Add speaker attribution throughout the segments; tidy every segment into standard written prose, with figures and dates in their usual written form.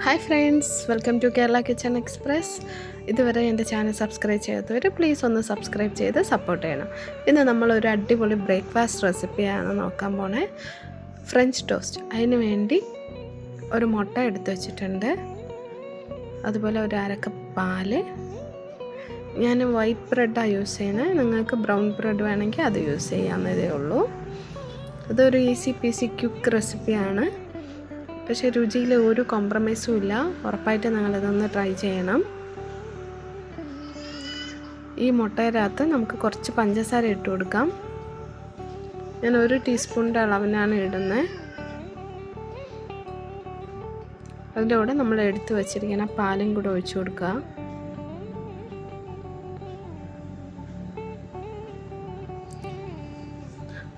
Speaker 1: Hi friends, welcome to Kerala kitchen express. ഇതുവരെ എൻ്റെ channel subscribe ചെയ്യാത്തവർ പ്ലീസ് ഒന്ന് സബ്സ്ക്രൈബ് ചെയ്ത് സപ്പോർട്ട് ചെയ്യണം. ഇന്ന് നമ്മളൊരു അടിപൊളി ബ്രേക്ക്ഫാസ്റ്റ് റെസിപ്പിയാണ് നോക്കാൻ പോണേ. French toast. അതിന് വേണ്ടി ഒരു മുട്ട എടുത്ത് വെച്ചിട്ടുണ്ട്, അതുപോലെ ഒരു അരക്കപ്പ് പാല്. ഞാൻ വൈറ്റ് ബ്രെഡാണ് യൂസ് ചെയ്യുന്നത്, നിങ്ങൾക്ക് ബ്രൗൺ ബ്രെഡ് വേണമെങ്കിൽ അത് യൂസ് ചെയ്യാവുന്നതേ ഉള്ളൂ. അതൊരു ഈസി പീസി ക്വിക്ക് റെസിപ്പിയാണ്, പക്ഷേ രുചിയിൽ ഒരു കോംപ്രമൈസും ഇല്ല. ഉറപ്പായിട്ട് നിങ്ങളിതൊന്ന് ട്രൈ ചെയ്യണം. ഈ മുട്ടയിനകത്ത് നമുക്ക് കുറച്ച് പഞ്ചസാര ഇട്ട് കൊടുക്കാം. ഞാൻ 1 ടീസ്പൂണിൻ്റെ അളവിനാണ് ഇടുന്നത്. അതിൻ്റെ കൂടെ നമ്മൾ എടുത്ത് വെച്ചിരിക്കുന്ന പാലും കൂടെ ഒഴിച്ചു കൊടുക്കുക.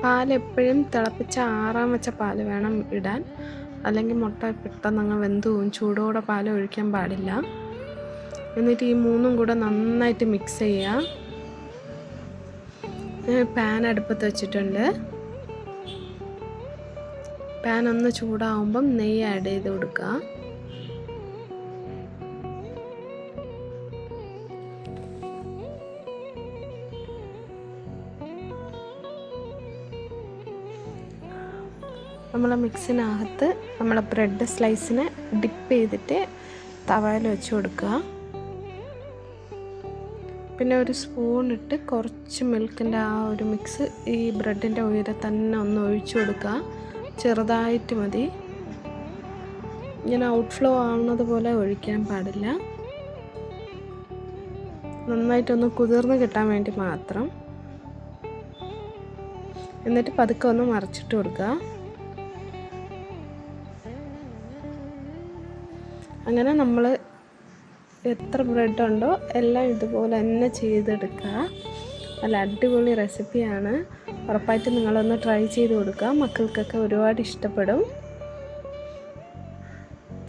Speaker 1: പാലെപ്പോഴും തിളപ്പിച്ച ആറാൻ വെച്ച പാല് വേണം ഇടാൻ, അല്ലെങ്കിൽ മുട്ട പെട്ടെന്ന് അങ്ങ് വെന്ത് പോവും. ചൂടോടെ പാൽ ഒഴിക്കാൻ പാടില്ല. എന്നിട്ട് ഈ മൂന്നും കൂടെ നന്നായിട്ട് മിക്സ് ചെയ്യുക. പാൻ അടുപ്പത്ത് വെച്ചിട്ടുണ്ട്. പാൻ ഒന്ന് ചൂടാവുമ്പം നെയ്യ് ആഡ് ചെയ്ത് കൊടുക്കുക. നമ്മളെ മിക്സിനകത്ത് നമ്മളെ ബ്രെഡ് സ്ലൈസിനെ ഡിപ്പ് ചെയ്തിട്ട് തവയിൽ വെച്ച് കൊടുക്കുക. പിന്നെ ഒരു സ്പൂൺ ഇട്ട് കുറച്ച് മിൽക്കിൻ്റെ ആ ഒരു മിക്സ് ഈ ബ്രെഡിൻ്റെ ഉയരെ തന്നെ ഒന്ന് ഒഴിച്ചു കൊടുക്കുക. ചെറുതായിട്ട് മതി, ഇങ്ങനെ ഔട്ട്ഫ്ലോ ആവുന്നത് പോലെ ഒഴിക്കാൻ പാടില്ല. നന്നായിട്ടൊന്ന് കുതിർന്ന് കിട്ടാൻ വേണ്ടി മാത്രം. എന്നിട്ട് പതുക്കെ ഒന്ന് മറിച്ചിട്ട് കൊടുക്കുക. അങ്ങനെ നമ്മൾ എത്ര ബ്രെഡ് ഉണ്ടോ എല്ലാം ഇതുപോലെ തന്നെ ചെയ്തെടുക്കുക. നല്ല അടിപൊളി റെസിപ്പിയാണ്, ഉറപ്പായിട്ട് നിങ്ങളൊന്ന് ട്രൈ ചെയ്ത് കൊടുക്കുക. മക്കൾക്കൊക്കെ ഒരുപാട് ഇഷ്ടപ്പെടും.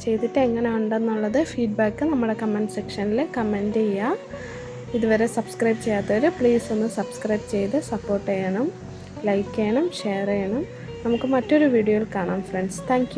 Speaker 1: ചെയ്തിട്ട് എങ്ങനെ ഉണ്ടെന്നുള്ളത് ഫീഡ്ബാക്ക് നമ്മുടെ കമൻറ്റ് സെക്ഷനിൽ കമൻറ്റ് ചെയ്യുക. ഇതുവരെ സബ്സ്ക്രൈബ് ചെയ്യാത്തവർ പ്ലീസ് ഒന്ന് സബ്സ്ക്രൈബ് ചെയ്ത് സപ്പോർട്ട് ചെയ്യണം, ലൈക്ക് ചെയ്യണം, ഷെയർ ചെയ്യണം. നമുക്ക് മറ്റൊരു വീഡിയോയിൽ കാണാം ഫ്രണ്ട്സ്. താങ്ക്